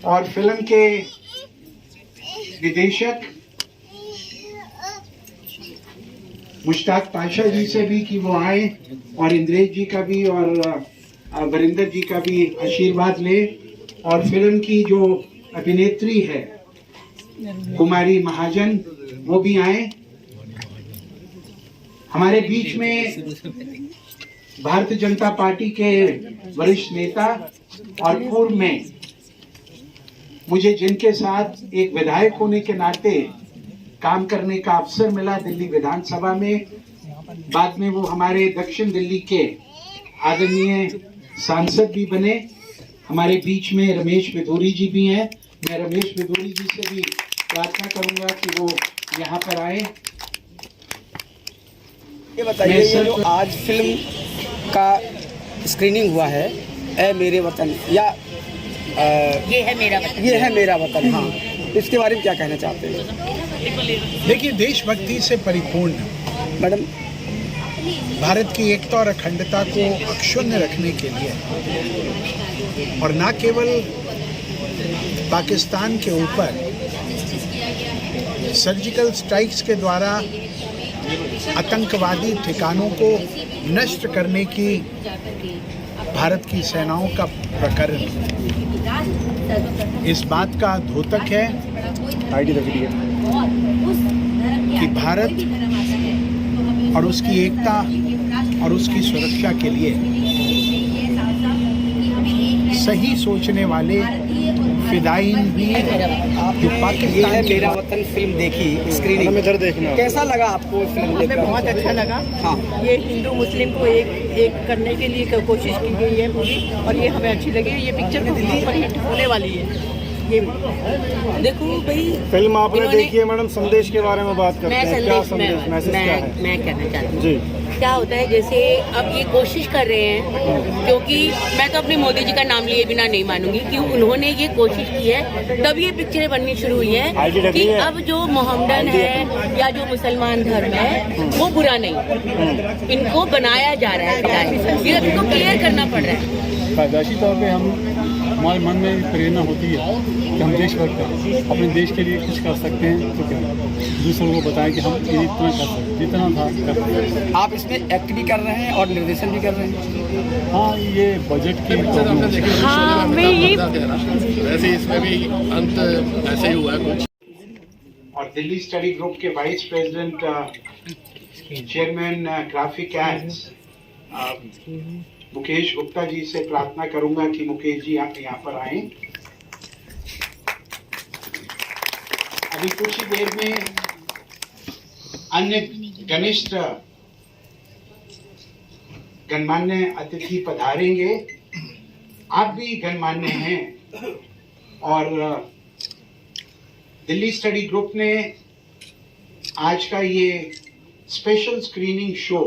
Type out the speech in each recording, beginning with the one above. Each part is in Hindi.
और फिल्म के निर्देशक मुश्ताक पाशा जी से भी कि वो आए और इंद्रेश जी का भी और वरिंदर जी का भी आशीर्वाद ले, और फिल्म की जो अभिनेत्री है कुमारी महाजन वो भी आए। हमारे बीच में भारतीय जनता पार्टी के वरिष्ठ नेता और पूर्व में मुझे जिनके साथ एक विधायक होने के नाते काम करने का अवसर मिला दिल्ली विधानसभा में, बाद में वो हमारे दक्षिण दिल्ली के आदरणीय सांसद भी बने। हमारे बीच में रमेश बिधूरी जी भी हैं। मैं रमेश बिधूरी जी से भी प्रार्थना करूंगा कि वो यहाँ पर आए। ये बताइए, ये जो आज फिल्म का स्क्रीनिंग हुआ है, ए मेरे वतन या ये है मेरा वतन, ये है मेरा वतन, हाँ, इसके बारे में क्या कहना चाहते हैं? देखिए, देशभक्ति से परिपूर्ण मैडम, भारत की एकता और अखंडता को अक्षुण्ण रखने के लिए और न केवल पाकिस्तान के ऊपर सर्जिकल स्ट्राइक्स के द्वारा आतंकवादी ठिकानों को नष्ट करने की भारत की सेनाओं का प्रकरण इस बात का द्योतक है कि भारत और उसकी एकता और उसकी सुरक्षा के लिए सही सोचने वाले फिदायीन भी जो पाकिस्तान के मेरा वतन फिल्म देखी स्क्रीनिंग, इधर देखना कैसा लगा आपको फिल्म? हमें बहुत अच्छा लगा। हाँ, ये हिंदू मुस्लिम को एक करने के लिए कोशिश की गई है पूरी, और ये हमें अच्छी लगी। ये पिक्चर तो सुपर हिट होने वाली है। ये देखो भाई, फिल्म आपने देखी है मैडम, संदेश के बारे में बात करते हैं, क्या संदेश, मैसेज क्या है? मैं कहना चाहती हूँ जी, क्या होता है, जैसे अब ये कोशिश कर रहे हैं, क्योंकि मैं तो अपने मोदी जी का नाम लिए बिना नहीं मानूंगी कि उन्होंने ये कोशिश की है, तब ये पिक्चरें बननी शुरू हुई है कि अब जो मोहम्मदन है या जो मुसलमान धर्म है वो बुरा नहीं, इनको बनाया जा रहा है, ये इनको क्लियर करना पड़ रहा है। पैदाइशी तौर पे हमारे मन में प्रेरणा होती है कि हम देशभक्त हैं, अपने देश के लिए कुछ कर सकते हैं, तो क्या दूसरों को बताएं कि हम इतना कर सकते हैं, जितना था कर सकते हैं। आप इसमें एक्ट भी कर रहे हैं और निर्देशन भी कर रहे हैं? हाँ, ये बजट की प्रॉब्लम है। हाँ, मैं ये वैसे इसमें भी अंत ऐसे ही हुआ है कुछ। और दिल्ली स्टडी ग्रुप के vice president chairman graphic aids Mukesh Gupta ji से प्रार्थना करूंगा कि मुकेश जी आप यहाँ पर आए। अभी कुछ ही देर में अन्य घनिष्ठ गणमान्य अतिथि पधारेंगे। आप भी गणमान्य हैं और दिल्ली स्टडी ग्रुप ने आज का ये special screening show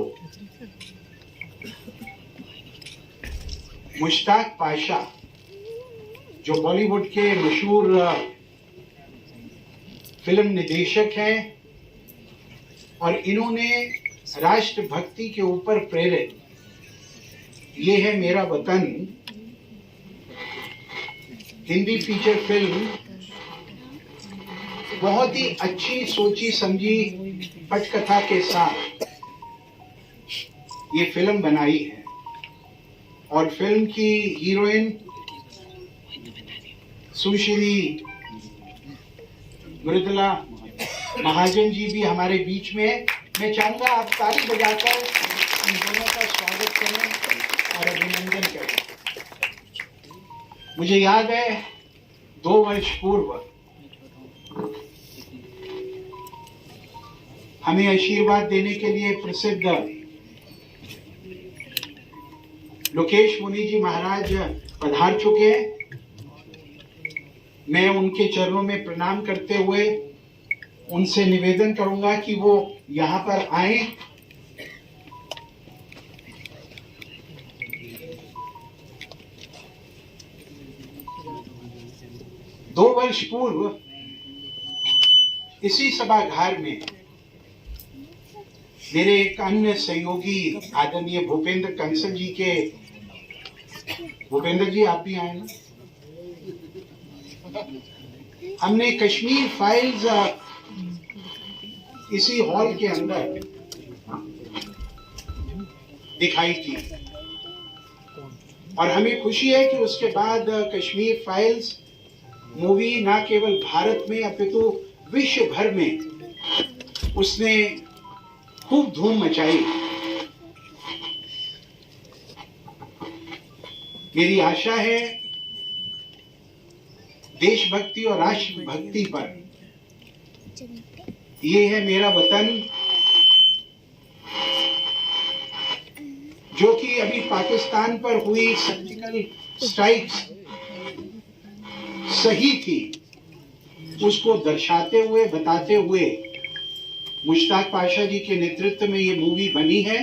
Mushtaq Pasha, जो बॉलीवुड के मशहूर फिल्म निर्देशक हैं, और इन्होंने राष्ट्रभक्ति के ऊपर प्रेरित ये है मेरा वतन हिंदी फीचर फिल्म बहुत ही अच्छी सोची समझी पटकथा के साथ ये फिल्म बनाई है। और फिल्म की हीरोइन सुश्री मृदुला महाजन जी भी हमारे बीच में है। मैं चाहूंगा आप ताली बजाकर इन दोनों का स्वागत करें और अभिनंदन करें। मुझे याद है 2 वर्ष पूर्व हमें आशीर्वाद देने के लिए प्रसिद्ध लोकेश मुनि जी महाराज पधार चुके हैं। मैं उनके चरणों में प्रणाम करते हुए उनसे निवेदन करूंगा कि वो यहाँ पर आए। दो वर्ष पूर्व इसी सभागार में मेरे एक अन्य सहयोगी आदरणीय भूपेंद्र कंसल जी के भूपेंद्र जी आप भी आए ना। हमने कश्मीर फाइल्स इसी हॉल के अंदर दिखाई थी और हमें खुशी है कि उसके बाद कश्मीर फाइल्स मूवी ना केवल भारत में अपितु विश्व भर में उसने खूब धूम मचाई। मेरी आशा है देशभक्ति और राष्ट्रभक्ति पर ये है मेरा वतन, जो कि अभी पाकिस्तान पर हुई सर्जिकल स्ट्राइक्स सही थी, उसको दर्शाते हुए बताते हुए मुश्ताक पाशा जी के नेतृत्व में ये मूवी बनी है।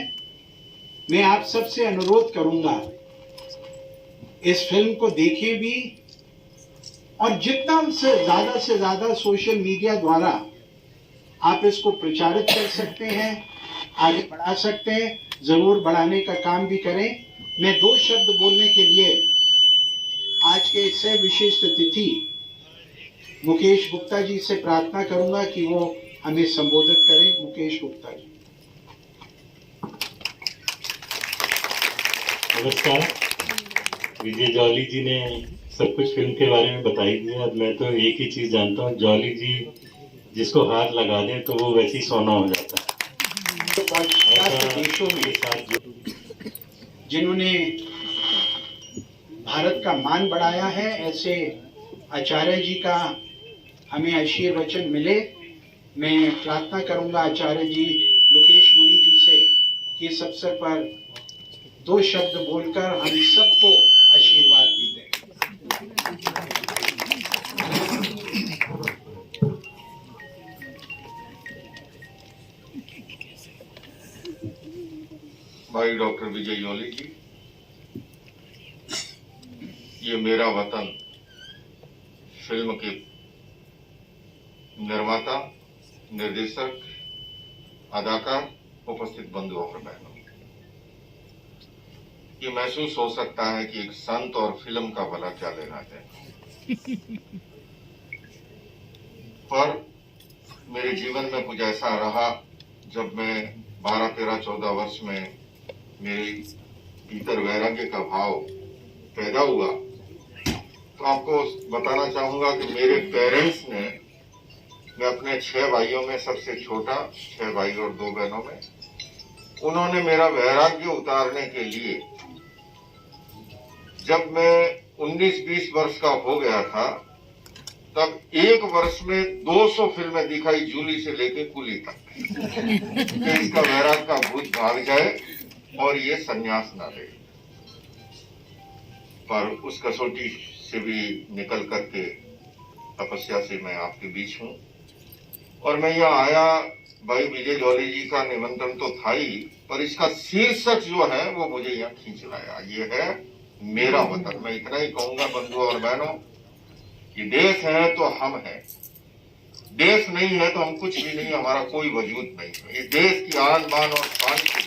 मैं आप सबसे अनुरोध करूंगा इस फिल्म को देखें भी और जितना से ज्यादा सोशल मीडिया द्वारा आप इसको प्रचारित कर सकते हैं, आगे बढ़ा सकते हैं, जरूर बढ़ाने का काम भी करें। मैं 2 शब्द बोलने के लिए आज के इस विशिष्ट अतिथि मुकेश गुप्ता जी से प्रार्थना करूंगा कि वो हमें संबोधित करें। मुकेश गुप्ता जी। नमस्कार। विजय जॉली जी ने सब कुछ फिल्म के बारे में बता ही दिया। अब मैं तो एक ही चीज जानता हूँ, जॉली जी जिसको हाथ लगा दें तो वो वैसे ही सोना हो जाता है। देशों में जिन्होंने भारत का मान बढ़ाया है, ऐसे आचार्य जी का हमें आशीर्वचन मिले। मैं प्रार्थना करूंगा आचार्य जी लोकेश मुनि जी से कि इस अवसर पर 2 शब्द बोलकर हम सबको आशीर्वाद भी दें। भाई डॉक्टर विजय जॉली जी, ये मेरा वतन फिल्म के निर्माता, निर्देशक, अदाकार, उपस्थित बंधु और बहनों, ये महसूस हो सकता है कि एक संत और फिल्म का भला क्या लेना है, पर मेरे जीवन में कुछ ऐसा रहा जब मैं 12, 13, 14 वर्ष में मेरे भीतर वैराग्य का भाव पैदा हुआ। तो आपको बताना चाहूंगा कि मेरे पेरेंट्स ने, मैं अपने 6 भाइयों में सबसे छोटा, 6 भाई और 2 बहनों में, उन्होंने मेरा वैराग्य उतारने के लिए, जब मैं 19-20 वर्ष का हो गया था, तब 1 वर्ष में 200 फिल्में दिखाई, जूली से लेके कुली तक, कि इसका वैराग का भूत भाग जाए और ये संन्यास ना ले। पर उस कसौटी से भी निकल करके तपस्या से मैं आपके बीच हूं और मैं यहाँ आया। भाई विजय जॉली जी का निमंत्रण तो था ही, पर इसका शीर्षक जो है वो मुझे यहाँ खींच लाया। ये है मेरा वतन। मैं इतना ही कहूंगा बंधु और बहनों, ये देश है तो हम हैं, देश नहीं है तो हम कुछ भी नहीं, हमारा कोई वजूद नहीं है। ये देश की आन बान और शान की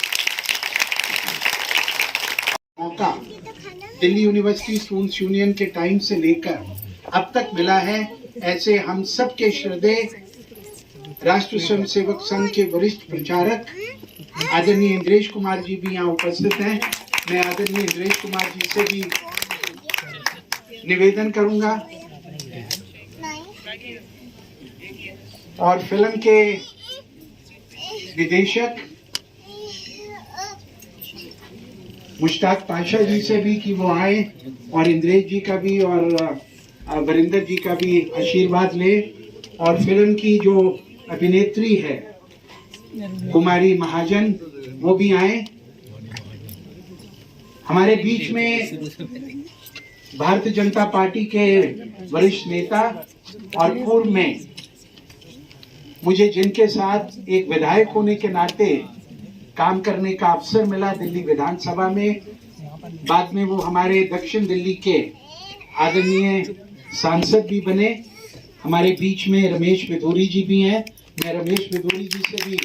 मौका दिल्ली यूनिवर्सिटी स्टूडेंट्स यूनियन के टाइम से लेकर अब तक मिला है। ऐसे हम सब के श्रद्धेय राष्ट्र स्वयंसेवक संघ के वरिष्ठ प्रचारक आदरणीय इंद्रेश कुमार जी भी यहाँ उपस्थित हैं। मैं आदरणीय इंद्रेश कुमार जी से भी निवेदन करूंगा और फिल्म के निदेशक मुश्ताक पाशा जी से भी कि वो आए और इंद्रेश जी का भी और वरिंदर जी का भी आशीर्वाद ले, और फिल्म की जो अभिनेत्री है कुमारी महाजन वो भी आए। हमारे बीच में भारतीय जनता पार्टी के वरिष्ठ नेता और पूर्व में मुझे जिनके साथ एक विधायक होने के नाते काम करने का अवसर मिला दिल्ली विधानसभा में, बाद में वो हमारे दक्षिण दिल्ली के आदरणीय सांसद भी बने। हमारे बीच में रमेश बिधूरी जी भी हैं। मैं रमेश बिधूरी जी से भी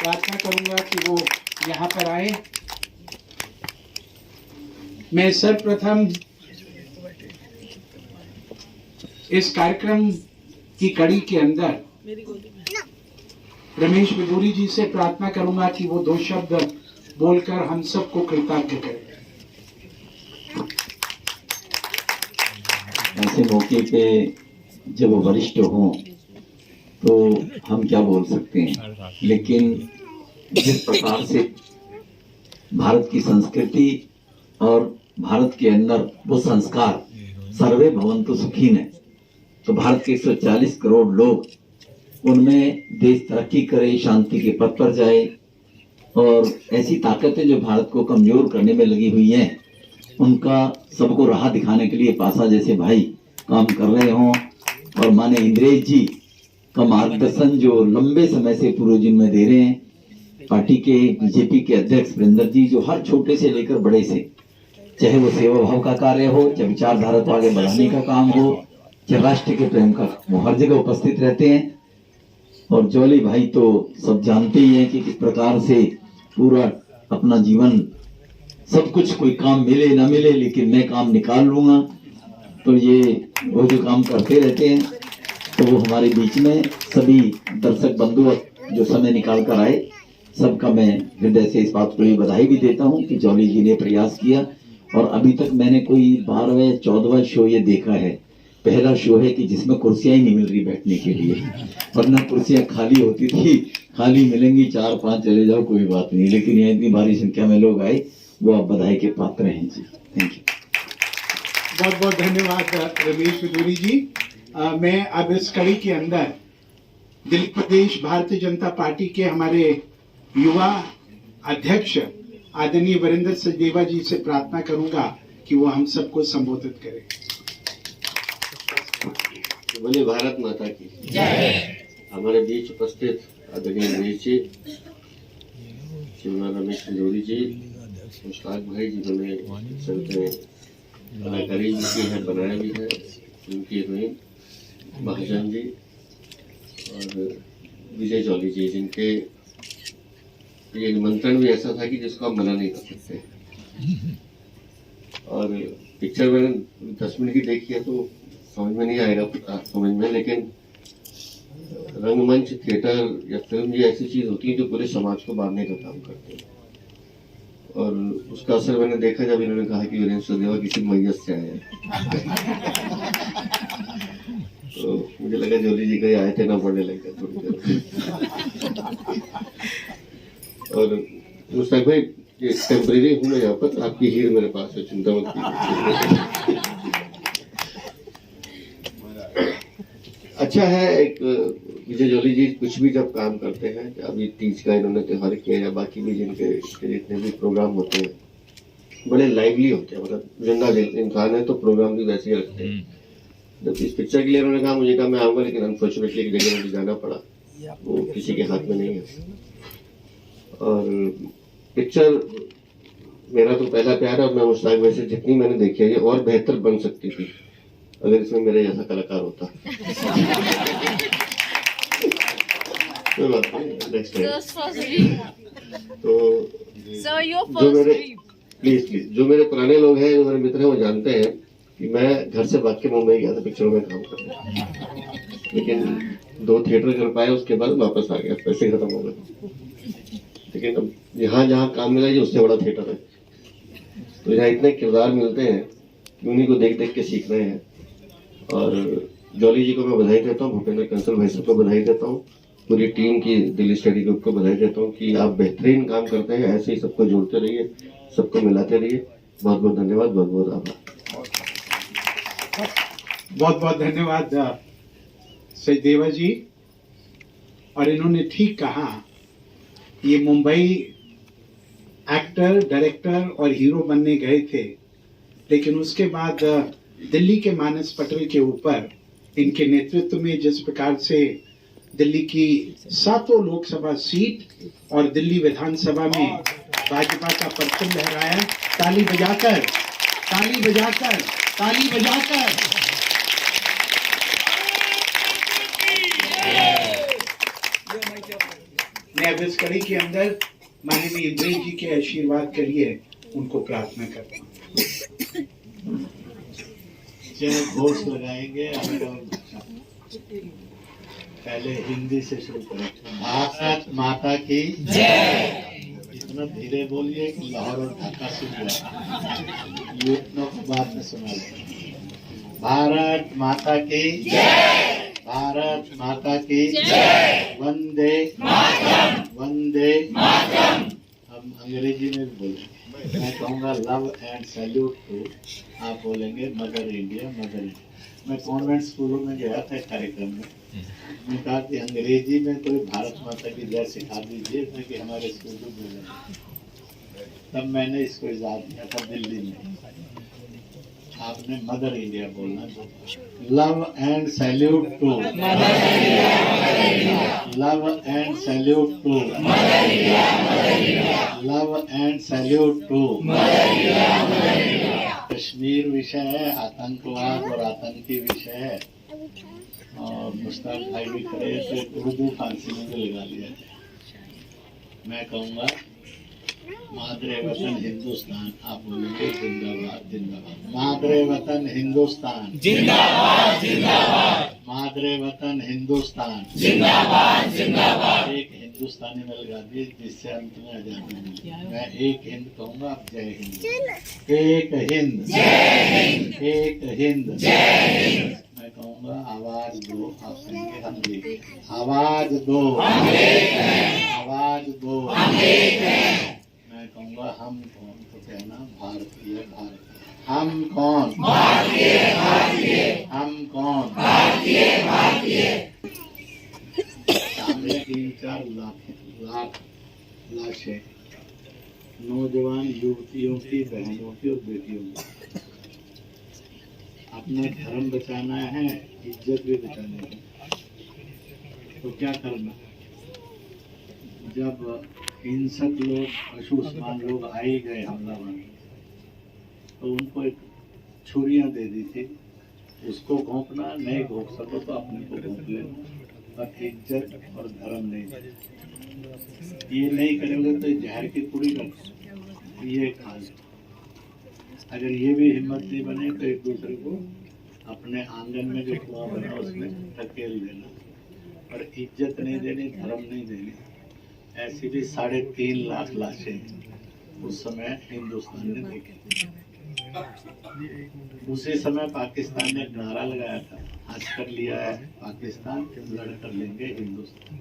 प्रार्थना करूंगा कि वो यहाँ पर आए। मैं सर्वप्रथम इस कार्यक्रम की कड़ी के अंदर रमेश बिदूरी जी से प्रार्थना करूंगा कि वो 2 शब्द बोलकर हम सबको कृतज्ञ करें। ऐसे मौके पे जब वरिष्ठ हों तो हम क्या बोल सकते हैं, लेकिन जिस प्रकार से भारत की संस्कृति और भारत के अंदर वो संस्कार सर्वे भवन्तु सुखिन है, तो भारत के 140 करोड़ लोग, उनमें देश तरक्की करे, शांति के पथ पर जाए, और ऐसी ताकतें जो भारत को कमजोर करने में लगी हुई हैं, उनका सबको राह दिखाने के लिए पासा जैसे भाई काम कर रहे हों, और माने इंद्रेश जी का मार्गदर्शन जो लंबे समय से पूर्वजन में दे रहे हैं, पार्टी के बीजेपी के अध्यक्ष वीरेंद्र जी जो हर छोटे से लेकर बड़े से, चाहे वो सेवा भाव का कार्य हो, चाहे विचारधारा को आगे बढ़ाने का काम हो, चाहे राष्ट्र के प्रेम का, वो हर जगह उपस्थित रहते हैं। और जॉली भाई तो सब जानते ही हैं कि किस प्रकार से पूरा अपना जीवन, सब कुछ, कोई काम मिले ना मिले लेकिन मैं काम निकाल लूंगा, तो ये वो जो काम करते रहते हैं। तो वो हमारे बीच में सभी दर्शक बंधु जो समय निकाल कर आए, सबका मैं हृदय से इस बात को लिए बधाई भी देता हूं कि जॉली जी ने प्रयास किया। और अभी तक मैंने कोई 12वां 14वां शो ये देखा है, पहला शो है कि जिसमें कुर्सियां ही नहीं मिल रही बैठने के लिए, वरना कुर्सियां खाली होती थी, खाली मिलेंगी 4-5 चले जाओ कोई बात नहीं, लेकिन यहाँ इतनी भारी संख्या में लोग आए, वो आप बधाई के पात्र हैं जी। Thank you. बहुत बहुत धन्यवाद रमेश बिदूरी जी। मैं अब इस कड़ी के अंदर दिल्ली प्रदेश भारतीय जनता पार्टी के हमारे युवा अध्यक्ष आदरणीय वीरेंद्र सचदेवा जी से प्रार्थना करूंगा कि वो हम सबको संबोधित करें। बोले भारत माता की जय। हमारे बीच उपस्थित आदरणीय रमेश जी, श्रीमान रमेश बिदूरी जी, मुश्ताक भाई जिन्होंने कलाकारी भी की है, बनाया भी है, उनकी हीरोइन महाजन जी और विजय जॉली जी, जिनके ये निमंत्रण भी ऐसा था कि जिसको आप मना नहीं कर सकते। और पिक्चर मैंने 10 मिनट की देखी है तो समझ में नहीं आएगा समझ में, लेकिन रंगमंच, थिएटर या फिल्म ये ऐसी चीज होती है जो पूरे समाज को बांधने का काम करते हैं। और उसका असर मैंने देखा जब इन्होंने कहा कि वीरेंद्र सचदेवा किसी मैयत से आए हैं। तो मुझे लगा जॉली जी कहीं आए थे ना, पढ़ने लग गया थोड़ी देर। और मुश्ताक भाई, ये टेम्परेरी हूँ मैं यहाँ पर, आपकी हीर मेरे पास है, चिंता मत कीजिए। अच्छा है, एक विजय जॉली जी कुछ भी जब काम करते हैं, अभी तीज का इन्होंने त्योहार किया या बाकी भी जिनके जितने भी प्रोग्राम होते हैं, बड़े लाइवली होते हैं, मतलब जिंदा इंसान है तो प्रोग्राम भी वैसे ही रखते हैं। जब इस पिक्चर के लिए उन्होंने कहा मुझे कहा मैं आऊँगा, लेकिन अनफॉर्चुनेटली एक जगह मुझे जाना पड़ा, वो किसी के हाथ में नहीं है। और पिक्चर मेरा तो पहला प्यार है, और मैं मुश्ताक भाई से जितनी मैंने देखी है ये और बेहतर बन सकती थी अगर इसमें मेरे जैसा कलाकार होता। कोई बात नहीं, नेक्स्ट टाइम। तो जो मेरे प्लीज जो मेरे पुराने लोग हैं, जो मेरे मित्र हैं, वो जानते हैं कि मैं घर से भाग के मुंबई गया था पिक्चरों में काम करने, लेकिन 2 थिएटर कर पाए, उसके बाद वापस आ गया, पैसे खत्म हो गए। लेकिन अब यहाँ जहाँ काम मिला, ये उससे बड़ा थिएटर है, तो यहाँ इतने किरदार मिलते हैं कि उन्हीं को देख देख के सीख रहे हैं। और जॉली जी को मैं बधाई देता हूँ, भूपेंद्र कंसल भाई साहब को बधाई देता हूँ, पूरी टीम की दिल्ली स्टडी ग्रुप को बधाई देता हूँ कि आप बेहतरीन काम करते हैं, ऐसे ही सबको जोड़ते रहिए, सबको मिलाते रहिए। बहुत बहुत धन्यवाद, बहुत बहुत आभार। बहुत बहुत धन्यवाद सचदेवा जी। और इन्होंने ठीक कहा, ये मुंबई एक्टर, डायरेक्टर और हीरो बनने गए थे, लेकिन उसके बाद दिल्ली के मानस पटल के ऊपर इनके नेतृत्व में जिस प्रकार से दिल्ली की 7 लोकसभा सीट और दिल्ली विधानसभा में भाजपा का परचम लहराया, ताली बजाकर, ताली बजाकर, ताली बजाकर। मैं अब इस कड़ी के अंदर माननीय इंद्रेश जी के आशीर्वाद के लिए उनको प्रार्थना करता हूँ। जय घोष लगाएंगे अलग अलग भाषा। पहले हिंदी से शुरू करें। भारत माता की जय। इतना धीरे बोलिए कि लाहौर और ढाका सुन जाए, युवकों को बात में सुना ले। भारत माता की जय। भारत माता की जय। वंदे मातरम। वंदे मातरम। हम अंग्रेजी में भी बोलेंगे। मैं कहूँगा लव एंड सैल्यूट टू, आप बोलेंगे मदर इंडिया, मदर इंडिया। मैं कॉन्वेंट स्कूलों में गया था कार्यक्रम में, मैंने कहा कि अंग्रेजी में कोई भारत माता की जय सिखा दीजिए ताकि हमारे स्कूल में बोले। तब मैंने इसको इजाद किया था दिल्ली में। आपने मदर इंडिया बोलना। Love and salute to, love and salute to, love and salute to. Kashmir विषय है, आतंकवाद और आतंकी विषय है, और मुश्ताक भाई भी खड़े तो उर्दू फांसी में भी लगा लिया जाए। मैं कहूँगा मादरे वतन हिंदुस्तान, आप बोलेंगे जिंदाबाद जिंदाबाद। मादरे वतन हिंदुस्तान जिंदाबाद जिंदाबाद। मादरे वतन हिंदुस्तान जिंदाबाद जिंदाबाद। एक हिंदुस्तानी में लगा दिए जिससे अंत में आजादी मिली। मैं एक हिंद कहूँगा, आप जय हिंद। एक हिंद जय हिंद। एक हिंद जय हिंद। मैं कहूँगा आवाज दो, आप कहेंगे हम देखें। आवाज दो, आवाज दो। मैं कहूँगा हम कौन, तो कहना भारतीय भारतीय। हम कौन, भारतीय भारतीय। हम कौन, भारतीय भारतीय। सामने 3-4 लाख लाशें नौजवान युवतियों की, बहनों की और बेटियों की। अपना धर्म बचाना है, इज्जत भी बचानी है, तो क्या करना? जब हिंसक लोग, पशुमान लोग आए गए हमलावर, तो उनको एक छुरियां दे दी थी। उसको घोंपना, नहीं घोंप सको तो अपने को घोंप लेना, पर इज्जत और धर्म नहीं। ये नहीं करोगे तो जहर की पूरी कर ये खा लो। अगर ये भी हिम्मत नहीं बने तो एक दूसरे को अपने आंगन में जो कुआं बना उसमें धकेल देना, पर इज्जत नहीं देनी, धर्म नहीं देनी। ऐसी भी 3.5 लाख लाशें उस समय हिंदुस्तान ने देखी। उसी समय पाकिस्तान ने नारा लगाया था, हंस कर लिया है पाकिस्तान, लड़कर लेंगे हिंदुस्तान।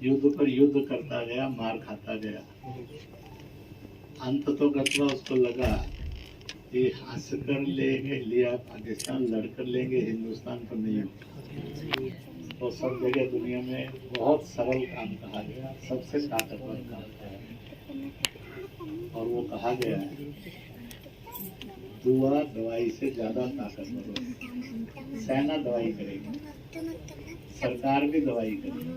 युद्ध पर युद्ध करता गया, मार खाता गया। अंत तो गतवा उसको लगा कि हंस कर लेंगे लिया पाकिस्तान, लड़कर लेंगे हिंदुस्तान, पर नहीं होगा। तो सब जगह दुनिया में बहुत सरल काम कहा गया, सबसे ताकतवर काम कहा गया, और वो कहा गया है दुआ दवाई से ज्यादा ताकतवर है। सेना दवाई करेगी, सरकार भी दवाई करेगी,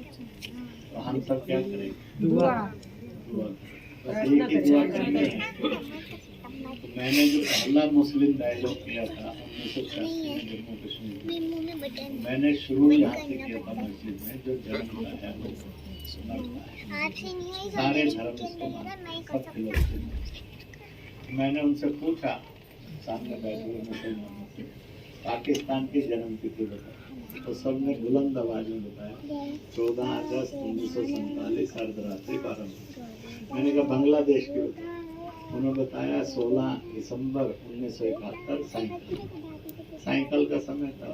तो हम सब क्या करेंगे? दुआ। बस एक ही दुआ करेंगे। तो मैंने जो पहला मुस्लिम डायलॉग किया था 1986 में जम्मू कश्मीर, मैंने शुरू यहाँ से किया था मस्जिद में। जो जन्म है वो मरता है, सारे धर्म इसको मानते हैं। मैंने उनसे पूछा, सामने बैठे हुए मुसलमानों से, पाकिस्तान की जन्म तिथि बताया, तो सबने बुलंद आवाज में बताया 14 अगस्त 1947 अर्धरात्रि 12 बजे। मैंने कहा बांग्लादेश की बताया, उन्होंने बताया 16 दिसंबर 1971 साइकिल का समय था।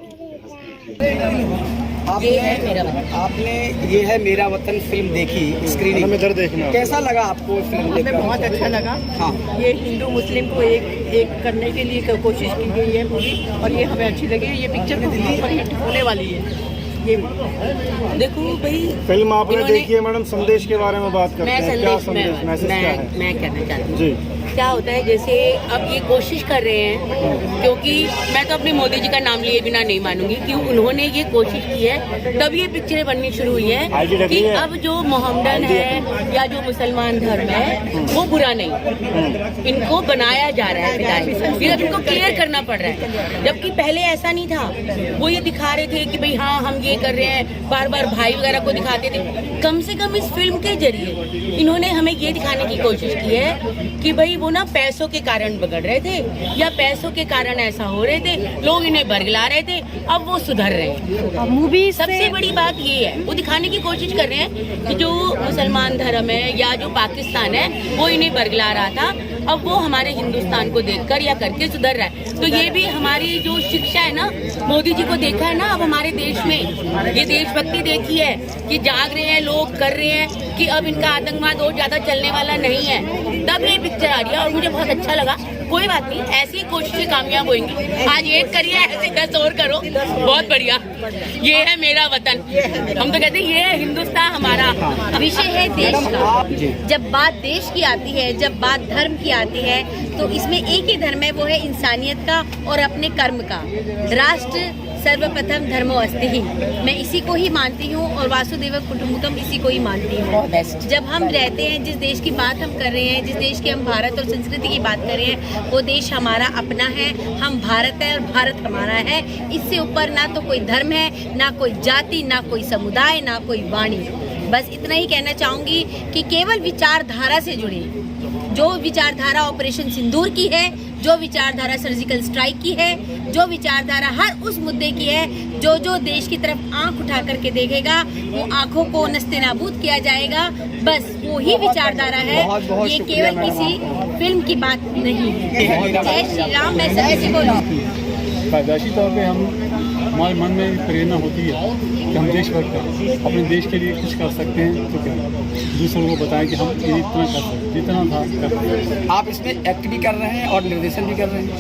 आपने ये है मेरा वतन फिल्म देखी स्क्रीनिंग, कैसा लगा आपको फिल्म? हमें बहुत अच्छा लगा। हाँ, ये हिंदू मुस्लिम को एक करने के लिए कोशिश की गई है पूरी, और ये हमें अच्छी लगी। ये पिक्चर तो सुपर हिट होने वाली है। ये देखो भाई, फिल्म आपने देखी है मैडम, संदेश के बारे में बात करते हैं। क्या संदेश, मैसेज क्या है? मैं कहना चाहती हूँ, क्या होता है, जैसे अब ये कोशिश कर रहे हैं, क्योंकि मैं तो अपने मोदी जी का नाम लिए बिना नहीं मानूंगी कि उन्होंने ये कोशिश की है, तब ये पिक्चरें बननी शुरू हुई है कि अब जो मोहम्मदन है या जो मुसलमान धर्म है वो बुरा नहीं, इनको बनाया जा रहा है, फिर अब इनको क्लियर करना पड़ रहा है। जबकि पहले ऐसा नहीं था, वो ये दिखा रहे थे कि भाई हाँ हम ये कर रहे हैं, बार बार भाई वगैरह को दिखाते थे। कम से कम इस फिल्म के जरिए इन्होंने हमें ये दिखाने की कोशिश की है कि भाई वो ना पैसों के कारण बिगड़ रहे थे या पैसों के कारण ऐसा हो रहे थे, लोग इन्हें बरगला रहे थे, अब वो सुधर रहे हैं। मूवी सबसे बड़ी बात ये है, वो दिखाने की कोशिश कर रहे हैं कि जो मुसलमान धर्म है या जो पाकिस्तान है वो इन्हें बरगला रहा था, अब वो हमारे हिंदुस्तान को देखकर या करके सुधर रहा है। तो ये भी हमारी जो शिक्षा है ना, मोदी जी को देखा है ना, अब हमारे देश में ये देशभक्ति देखी है कि जाग रहे हैं लोग, कर रहे हैं कि अब इनका आतंकवाद और ज्यादा चलने वाला नहीं है, तब ये पिक्चर आ रही है और मुझे बहुत अच्छा लगा। कोई बात नहीं, ऐसी कोशिशें कामयाब होंगी। आज एक करिए, ऐसे 10 और करो, बहुत बढ़िया। ये है मेरा वतन, हम तो कहते हैं ये है हिंदुस्तान हमारा। विषय है देश का। जब बात देश की आती है, जब बात धर्म की आती है, तो इसमें एक ही धर्म है, वो है इंसानियत का और अपने कर्म का। राष्ट्र सर्वप्रथम धर्मो अस्ति ही, मैं इसी को ही मानती हूँ और वासुदेव कुटुंबकम इसी को ही मानती हूँ। जब हम रहते हैं, जिस देश की बात हम कर रहे हैं, जिस देश के हम भारत और संस्कृति की बात कर रहे हैं, वो देश हमारा अपना है, हम भारत है और भारत हमारा है। इससे ऊपर ना तो कोई धर्म है, ना कोई जाति, ना कोई समुदाय, ना कोई वाणी। बस इतना ही कहना चाहूँगी कि केवल विचारधारा से जुड़े, जो विचारधारा ऑपरेशन सिंदूर की है, जो विचारधारा सर्जिकल स्ट्राइक की है, जो विचारधारा हर उस मुद्दे की है, जो देश की तरफ आंख उठा करके देखेगा वो आंखों को नस्तेनाबूद किया जाएगा। बस वो ही विचारधारा है, ये केवल किसी फिल्म की बात नहीं है। जय श्री राम। मैं सभी को पैदाइशी तौर पे हमारे मन में प्रेरणा होती है कि हम देशभक्त हैं, अपने देश के लिए कुछ कर सकते हैं तो क्या, दूसरों को बताएं कि हम ये इतना कर सकते हैं, जितना था कर सकते हैं। आप इसमें एक्ट भी कर रहे हैं और निर्देशन भी कर रहे हैं।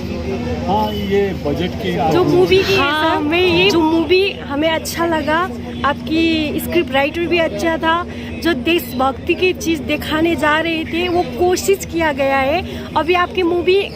हाँ, ये बजट की जो मूवी की जो मूवी हमें अच्छा लगा, आपकी स्क्रिप्ट राइटर भी अच्छा था, जो देशभक्ति की चीज़ दिखाने जा रहे थे वो कोशिश किया गया है। अभी आपकी मूवी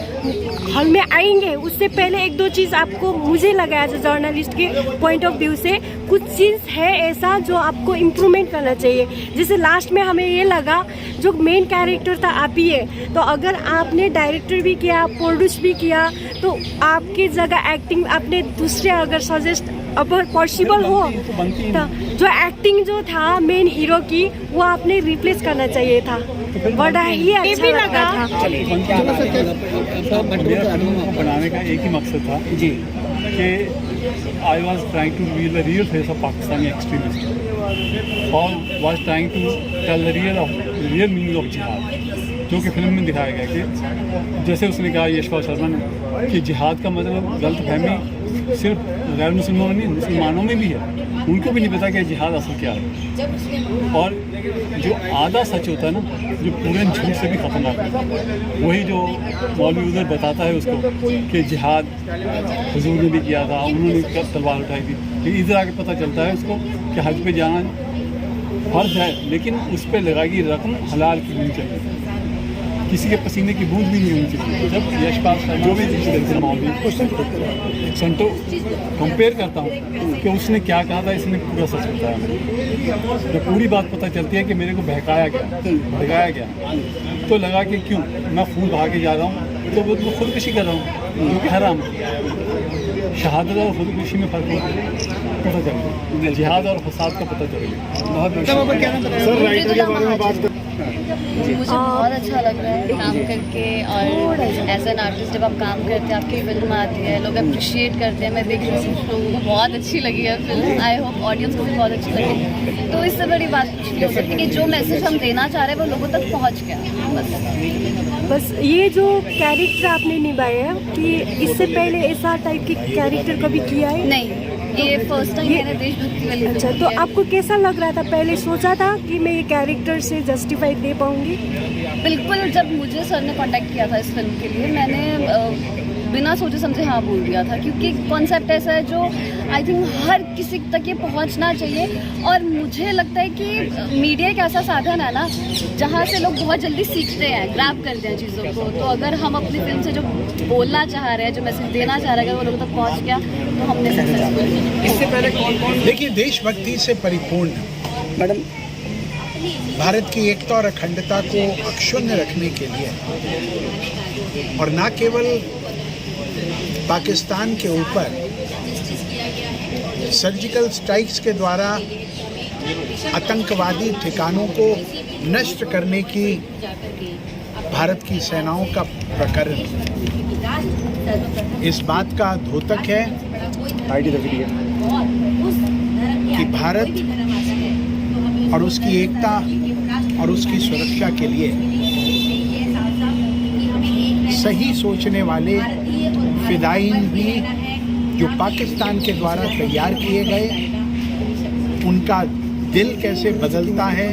हॉल में आएंगे उससे पहले एक दो चीज़ आपको, मुझे लगा एज ए जर्नलिस्ट के पॉइंट ऑफ व्यू से कुछ चीज़ है ऐसा जो आपको इम्प्रूवमेंट करना चाहिए। जैसे लास्ट में हमें ये लगा जो मेन कैरेक्टर था आप ही है, तो अगर आपने डायरेक्टर भी किया, प्रोड्यूस भी किया, तो आपकी जगह एक्टिंग आपने दूसरे अगर सजेस्ट अगर पॉसिबल हो तो जो एक्टिंग जो था मेन हीरो की वो आपने रिप्लेस करना चाहिए था, बड़ा ही अच्छा लगा था। बनाने का एक ही मकसद था जी कि I was trying to reveal the real face of Pakistani extremist और was trying to tell the real meaning of जिहाद, जो कि फिल्म में दिखाया गया कि जैसे उसने कहा यशपाल शर्मा ने कि जिहाद का मतलब गलत फहमी सिर्फ गैर मुसलमानों में नहीं, मुसलमानों में भी है, उनको भी नहीं पता कि जिहाद असल क्या है। और जो आधा सच होता है ना, जो पूरे झूठ से भी खतरनाक है, वही जो मौलवी उधर बताता है उसको कि जिहाद हुजूर ने भी किया था, उन्होंने तलवार उठाई थी, लेकिन इधर आके पता चलता है उसको कि हज पे जाना फर्ज है, लेकिन उस पर लगाई रकम हलाल की होनी चाहिए, किसी के पसीने की बूंद भी नहीं होनी चाहिए। जब यशपाल शर्मा जो भी मौलवी संतो कंपेयर करता हूँ कि उसने क्या कहा था, इसने पूरा सच बताया मुझे, तो पूरी बात पता चलती है कि मेरे को बहकाया गया, तो लगा कि क्यों मैं खून बहा के जा रहा हूँ, तो वो तो खुदकुशी कर रहा हूँ, जो कि हराम है। शहादत और खुदकुशी में फर्क पता चलेगा, जिहाद और फसाद का पता चलेगा। मुझे बहुत अच्छा लग रहा है काम करके, और एज एन आर्टिस्ट जब आप काम करते हैं, आपकी फिल्म आती है, लोग अप्रिशिएट करते हैं, मैं देख रही हूँ, लोगों को बहुत अच्छी लगी है फिल्म, आई होप ऑडियंस को भी बहुत अच्छी लगी। तो इससे बड़ी बात कुछ नहीं हो सकती कि जो मैसेज हम देना चाह रहे हैं वो लोगों तक पहुँच गया। बस ये जो कैरेक्टर आपने निभाया है कि इससे पहले ऐसा टाइप के कैरेक्टर कभी किया है? नहीं, ये फर्स्ट टाइम मैंने देशभक्ति वाली। अच्छा, तो आपको कैसा लग रहा था? पहले सोचा था कि मैं ये कैरेक्टर से जस्टिफाई दे पाऊंगी? बिल्कुल, जब मुझे सर ने कांटेक्ट किया था इस फिल्म के लिए, मैंने बिना सोचे समझे हाँ बोल दिया था, क्योंकि कॉन्सेप्ट ऐसा है जो आई थिंक हर किसी तक ये पहुंचना चाहिए। और मुझे लगता है कि मीडिया एक ऐसा साधन है ना जहाँ से लोग बहुत जल्दी सीखते हैं, ग्रैब करते हैं चीज़ों को। तो अगर हम अपनी फिल्म से जो बोलना चाह रहे हैं, जो मैसेज देना चाह रहे हैं, अगर वो लोगों तक पहुँच गया तो हमने सक्सेसफुल। इससे पहले कौन देखिए, देशभक्ति से परिपूर्ण मैडम भारत की एकता और अखंडता को अक्षुण्ण रखने के लिए, और न केवल पाकिस्तान के ऊपर सर्जिकल स्ट्राइक्स के द्वारा आतंकवादी ठिकानों को नष्ट करने की भारत की सेनाओं का प्रकरण इस बात का द्योतक है कि भारत और उसकी एकता और उसकी सुरक्षा के लिए सही सोचने वाले फिदायीन भी जो पाकिस्तान के द्वारा तैयार किए गए, उनका दिल कैसे बदलता है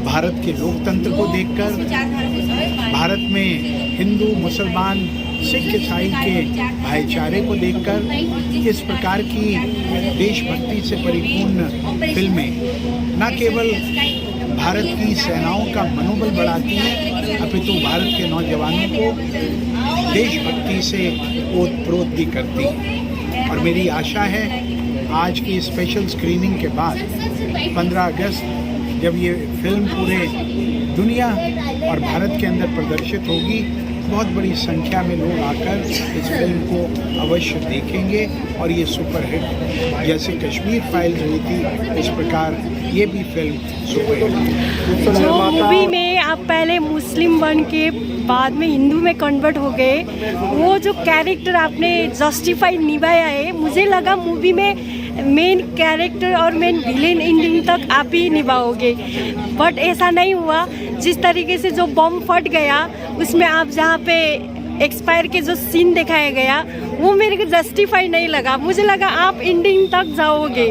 भारत के लोकतंत्र को देखकर, भारत में हिंदू मुसलमान सिख ईसाई के भाईचारे को देखकर। इस प्रकार की देशभक्ति से परिपूर्ण फिल्में न केवल भारत की सेनाओं का मनोबल बढ़ाती हैं, अपितु भारत के नौजवानों को देशभक्ति से ओतप्रोत भी करती हैं। और मेरी आशा है आज की स्पेशल स्क्रीनिंग के बाद 15 अगस्त जब ये फिल्म पूरे दुनिया और भारत के अंदर प्रदर्शित होगी, बहुत बड़ी संख्या में लोग आकर इस फिल्म को अवश्य देखेंगे और ये सुपरहिट जैसे कश्मीर फाइल्स हुई थी, इस प्रकार ये भी फिल्म सुपरहिट। जो मूवी में आप पहले मुस्लिम बन के बाद में हिंदू में कन्वर्ट हो गए, वो जो कैरेक्टर आपने जस्टिफाई निभाया है, मुझे लगा मूवी में मेन कैरेक्टर और मेन विलेन एंडिंग तक आप ही निभाओगे, बट ऐसा नहीं हुआ। जिस तरीके से जो बम फट गया उसमें आप जहाँ पे एक्सपायर के जो सीन दिखाया गया वो मेरे को जस्टिफाई नहीं लगा, मुझे लगा आप एंडिंग तक जाओगे।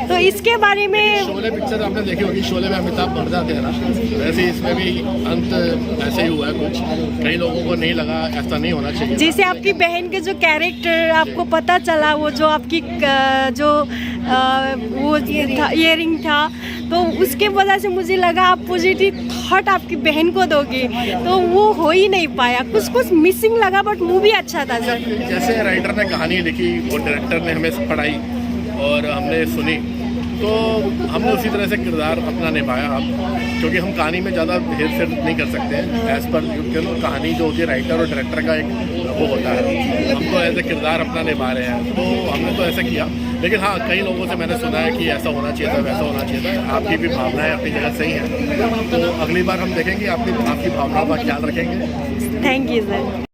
तो इसके बारे में शोले पिक्चर आपने देखी होगी, शोले में अमिताभ बच्चन थे ना, वैसे इसमें भी अंत ऐसे ही हुआ है कुछ, कई लोगों को नहीं लगा, ऐसा नहीं होना चाहिए। जैसे आपकी बहन के जो कैरेक्टर आपको पता चला, वो जो आपकी जो वो इयरिंग था, तो उसके वजह से मुझे लगा आप पॉजिटिव थॉट आपकी बहन को दोगे, तो वो हो ही नहीं पाया, कुछ मिसिंग लगा, बट मूवी अच्छा था सर। जैसे राइटर ने कहानी लिखी, वो डायरेक्टर ने हमें पढ़ाई और हमने सुनी, तो हमने उसी तरह से किरदार अपना निभाया। अब क्योंकि हम कहानी में ज़्यादा हेर फेर नहीं कर सकते हैं, एज पर कहानी जो होती है राइटर और डायरेक्टर का एक वो होता है, हम तो ऐसे किरदार अपना निभा रहे हैं, तो हमने तो ऐसा किया। लेकिन हाँ, कई लोगों से मैंने सुना है कि ऐसा होना चाहिए था, वैसा होना चाहिए था। आपकी भी भावनाएं अपनी जगह सही हैं, तो अगली बार हम देखेंगे आपकी भावनाओं का ख्याल रखेंगे। Thank you sir.